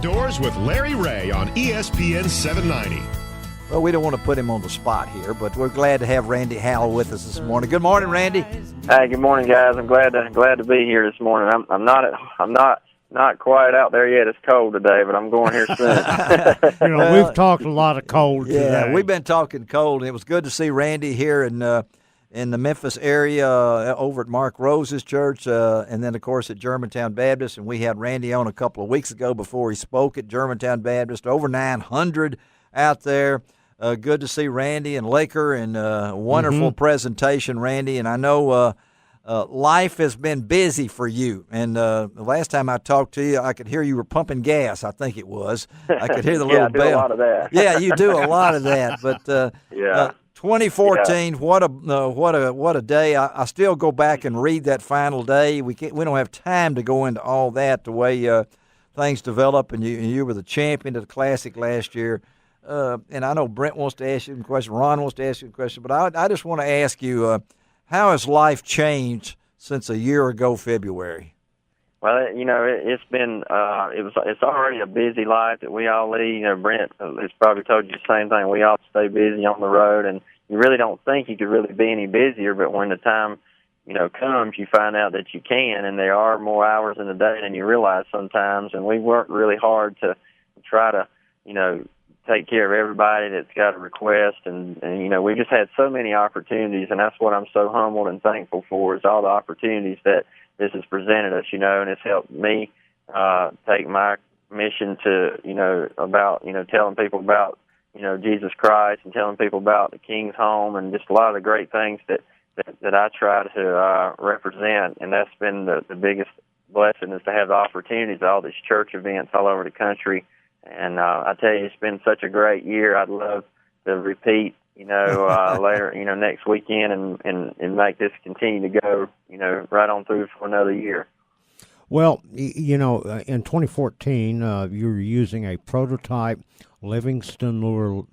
Outdoors with Larry Ray on ESPN 790. Well, we don't want to put him on the spot here, but we're glad to have Randy Howell with us this morning. Good morning, Randy. Hey, good morning, guys. I'm glad to be here this morning. I'm not quite out there yet. It's cold today, but I'm going here soon. We've talked a lot of cold today. Yeah, we've been talking cold, and it was good to see Randy here in the Memphis area over at Mark Rose's church, and then, of course, at Germantown Baptist. And we had Randy on a couple of weeks ago before he spoke at Germantown Baptist. Over 900 out there. Good to see Randy and Laker, and wonderful presentation, Randy. And I know life has been busy for you. And the last time I talked to you, I could hear you were pumping gas, I think it was. I could hear the little bell. I do a lot of that. Yeah, you do a lot of that. But 2014, what a day! I still go back and read that final day. We don't have time to go into all that, the way things develop. And you were the champion of the Classic last year. And I know Brent wants to ask you a question, Ron wants to ask you a question, but I just want to ask you, how has life changed since a year ago February? Well, it's been it's already a busy life that we all lead. Brent has probably told you the same thing. We all stay busy on the road, and you really don't think you could really be any busier, but when the time comes, you find out that you can, and there are more hours in the day than you realize sometimes. And we work really hard to try to take care of everybody that's got a request, and we just had so many opportunities, and that's what I'm so humbled and thankful for, is all the opportunities that this has presented us, and it's helped me take my mission to, about, telling people about, Jesus Christ, and telling people about the King's home, and just a lot of the great things that I try to represent. And that's been the biggest blessing, is to have the opportunities at all these church events all over the country. And I tell you, it's been such a great year. I'd love to repeat, later, next weekend, and make this continue to go, right on through for another year. Well, in 2014, you were using a prototype Livingston lure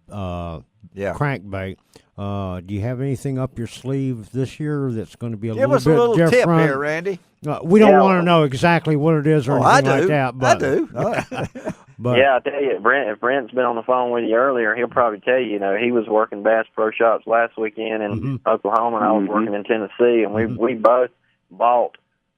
crankbait. Do you have anything up your sleeve this year that's going to be a little bit different? Give us a little tip here, Randy. We don't want to know exactly what it is or anything like that. But, I do. But, yeah, I'll tell you, if Brent's been on the phone with you earlier, he'll probably tell you, he was working Bass Pro Shops last weekend in Oklahoma, and I was working in Tennessee, and we both bought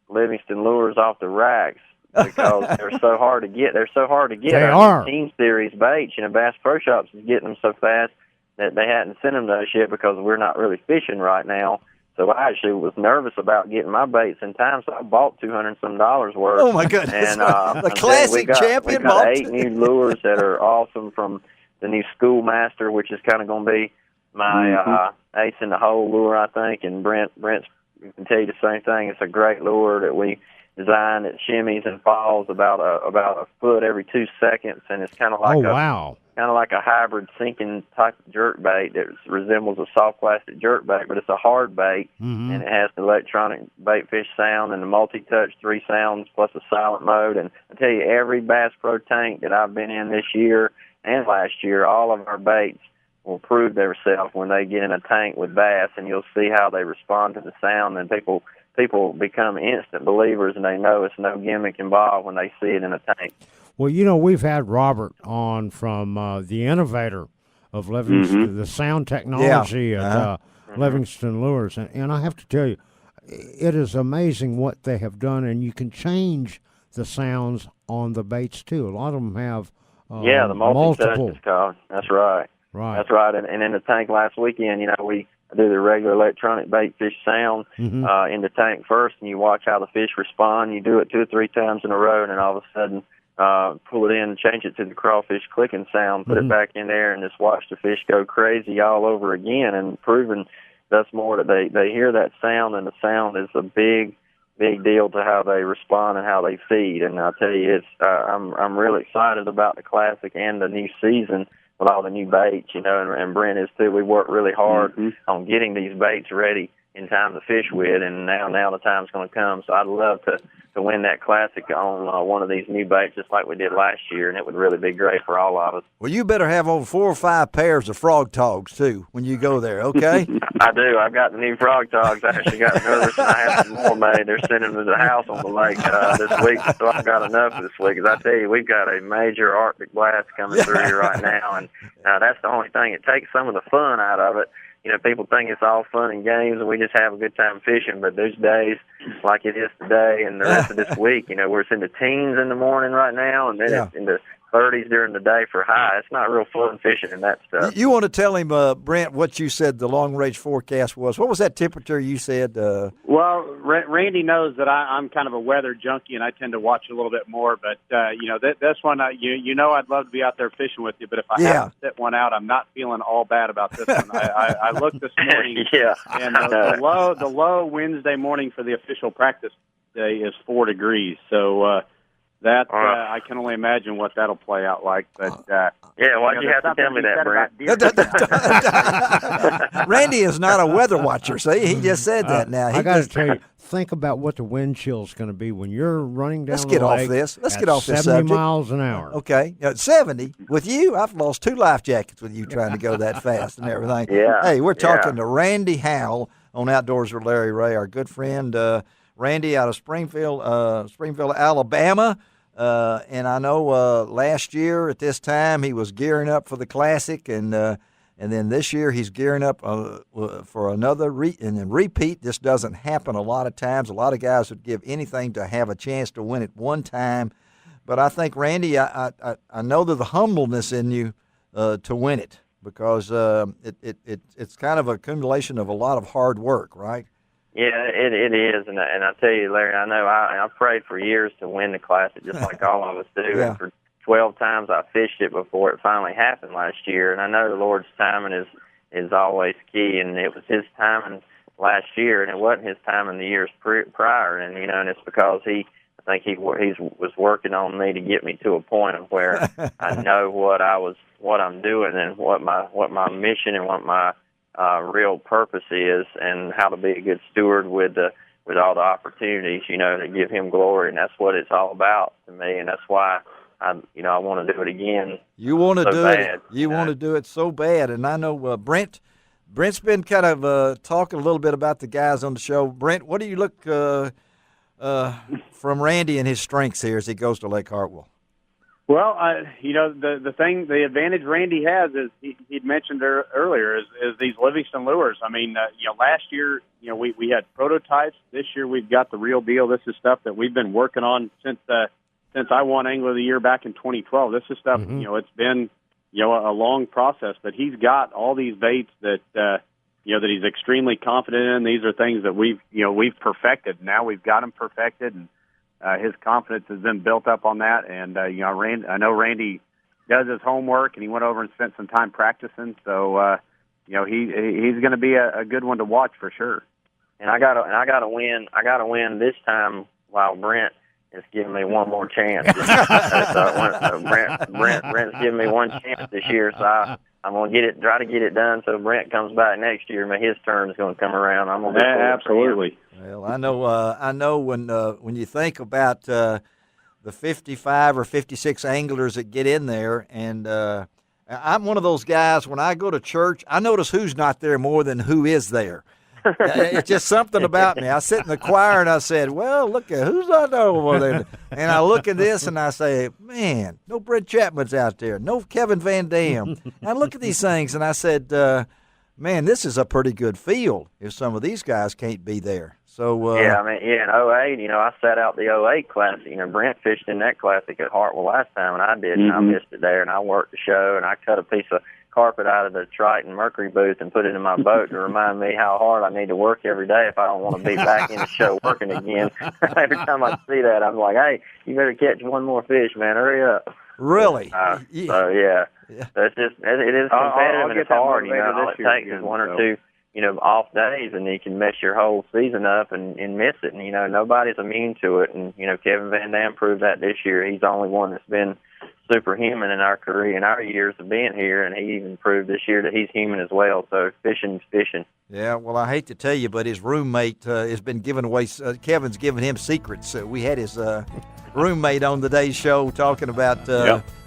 Livingston lures off the racks because they're so hard to get. They're so hard to get. They are. Team Series baits, Bass Pro Shops is getting them so fast that they hadn't sent them to us yet because we're not really fishing right now. So I actually was nervous about getting my baits in time, so I bought $200 some worth. Oh my goodness! And the Classic champion. We got 8 new lures that are awesome from the new Schoolmaster, which is kind of going to be my ace in the hole lure, I think. And Brent's can tell you the same thing. It's a great lure that we designed that shimmies and falls about a foot every 2 seconds, and it's kind of like kind of like a hybrid sinking type of jerk bait that resembles a soft plastic jerk bait, but it's a hard bait, and it has the electronic bait fish sound and the multi-touch 3 sounds plus a silent mode. And I tell you, every Bass Pro tank that I've been in this year and last year, all of our baits will prove themselves when they get in a tank with bass, and you'll see how they respond to the sound, and people become instant believers, and they know it's no gimmick involved when they see it in a tank. Well, we've had Robert on from the innovator of Livingston, the sound technology at Livingston Lures, and I have to tell you, it is amazing what they have done, and you can change the sounds on the baits too. A lot of them have the multi-touch is called. That's right. Right. That's right. And in the tank last weekend, we do the regular electronic bait fish sound in the tank first, and you watch how the fish respond. You do it 2 or 3 times in a row, and then all of a sudden pull it in and change it to the crawfish clicking sound, put it back in there, and just watch the fish go crazy all over again, and proving thus more that they hear that sound, and the sound is a big deal to how they respond and how they feed. And I'll tell you, I'm really excited about the Classic and the new season with all the new baits, and Brent is too. We work really hard on getting these baits ready in time to fish with, and now the time's going to come. So I'd love to win that Classic on one of these new baits, just like we did last year, and it would really be great for all of us. Well, you better have over 4 or 5 pairs of frog togs, too, when you go there, okay? I do. I've got the new frog togs. I actually got nervous, and I have some more made. They're sending them to the house on the lake this week, so I've got enough this week. Because I tell you, we've got a major Arctic blast coming through here right now, and that's the only thing. It takes some of the fun out of it. You know, people think it's all fun and games, and we just have a good time fishing. But there's days like it is today, and the rest of this week, you know, we're in the teens in the morning right now, and then it's in the 30s during the day for high. It's not real fun fishing and that stuff. You want to tell him, Brent, what you said the long-range forecast was. What was that temperature you said? Well, Randy knows that I'm kind of a weather junkie, and I tend to watch a little bit more. But, you know, this one, you know I'd love to be out there fishing with you, but if I have to sit one out, I'm not feeling all bad about this one. I looked this morning, and the low Wednesday morning for the official practice day is 4 degrees. So, I can only imagine what that'll play out like. But why'd you have to tell me that, Brent? Randy is not a weather watcher. See, he just said that. Now I got to tell you, think about what the wind chill is going to be when you're running down. Let's get off this. Let's get off this 70 subject. miles an hour. Okay, 70 with you. I've lost 2 life jackets with you trying to go that fast and everything. Yeah. Hey, we're talking to Randy Howell on Outdoors with Larry Ray, our good friend Randy out of Springfield, Alabama. And I know last year at this time he was gearing up for the Classic, and then this year he's gearing up for another repeat. This doesn't happen a lot of times. A lot of guys would give anything to have a chance to win it one time, but I think, Randy, I know there's the humbleness in you to win it, because it's kind of an accumulation of a lot of hard work, right? Yeah, it is, and I tell you, Larry, I know I prayed for years to win the Classic, just like all of us do. Yeah. And for 12 times I fished it before it finally happened last year, and I know the Lord's timing is always key, and it was His timing last year, and it wasn't His timing the years prior, and and it's because I think he was working on me to get me to a point of where I know what I'm doing and what my mission and what my real purpose is, and how to be a good steward with all the opportunities, to give Him glory, and that's what it's all about to me, and that's why I want to do it again. You want to do bad, it. You want to do it so bad, and I know Brent's been kind of talking a little bit about the guys on the show. Brent, what do you look from Randy and his strengths here as he goes to Lake Hartwell? Well, the advantage Randy has is he'd mentioned earlier is these Livingston lures. I mean, last year, we had prototypes. This year we've got the real deal. This is stuff that we've been working on since I won Angler of the Year back in 2012. This is stuff, it's been, a long process, but he's got all these baits that that he's extremely confident in. These are things that we've perfected. Now we've got them perfected, and his confidence has been built up on that, and I know Randy does his homework, and he went over and spent some time practicing. So he's going to be a good one to watch for sure. And I gotta win. I gotta win this time while Brent is giving me one more chance. Brent's giving me one chance this year, so I'm going to try to get it done. So Brent comes back next year, his turn is going to come around. I'm going to absolutely. Well, I know when you think about the 55 or 56 anglers that get in there, and I'm one of those guys. When I go to church, I notice who's not there more than who is there. It's just something about me. I sit in the choir and I said, well, look at who's not there over there. And I look at this and I say, man, no Brent Chapman's out there. No Kevin Van Dam. And I look at these things and I said, man, this is a pretty good field if some of these guys can't be there. So in 08, I sat out the 08 Classic. Brent fished in that Classic at Hartwell last time, and I did, and I missed it there, and I worked the show, and I cut a piece of carpet out of the Triton Mercury booth and put it in my boat to remind me how hard I need to work every day if I don't want to be back in the show working again. Every time I see that, I'm like, hey, you better catch one more fish, man. Hurry up. Really? So, yeah. So it is competitive and it's hard. All it takes is one or two off days, and you can mess your whole season up and miss it. And, nobody's immune to it. And, Kevin Van Dam proved that this year. He's the only one that's been superhuman in our career, in our years of being here, and he even proved this year that he's human as well. So fishing's fishing. Yeah, well, I hate to tell you, but his roommate has been giving away. Kevin's giving him secrets. We had his roommate on today's show talking about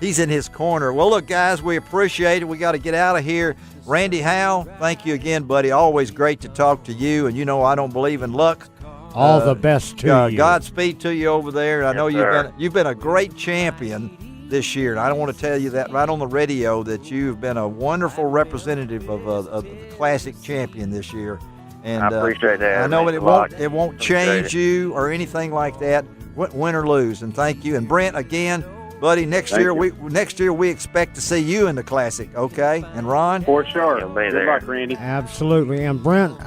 he's in his corner. Well, look, guys, we appreciate it. We got to get out of here. Randy Howell, thank you again, buddy. Always great to talk to you. And you know I don't believe in luck. All the best to you. Godspeed to you over there. I know you've been a great champion this year, and I don't want to tell you that right on the radio that you've been a wonderful representative of the Classic champion this year. And I appreciate that. I know it won't change you or anything like that, win or lose. And thank you. And Brent, again, buddy, next year we expect to see you in the Classic, okay? And Ron, for sure. He'll be Good there. luck, Randy. Absolutely. And Brent,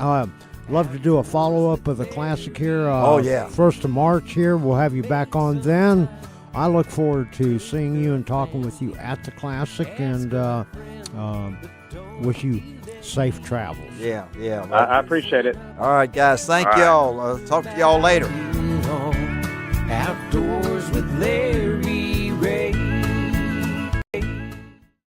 love to do a follow-up of the Classic here. 1st of March here. We'll have you back on then. I look forward to seeing you and talking with you at the Classic, and wish you safe travels. Yeah. I appreciate it. All right, guys. Thank y'all. Talk to y'all later. Outdoors with Larry.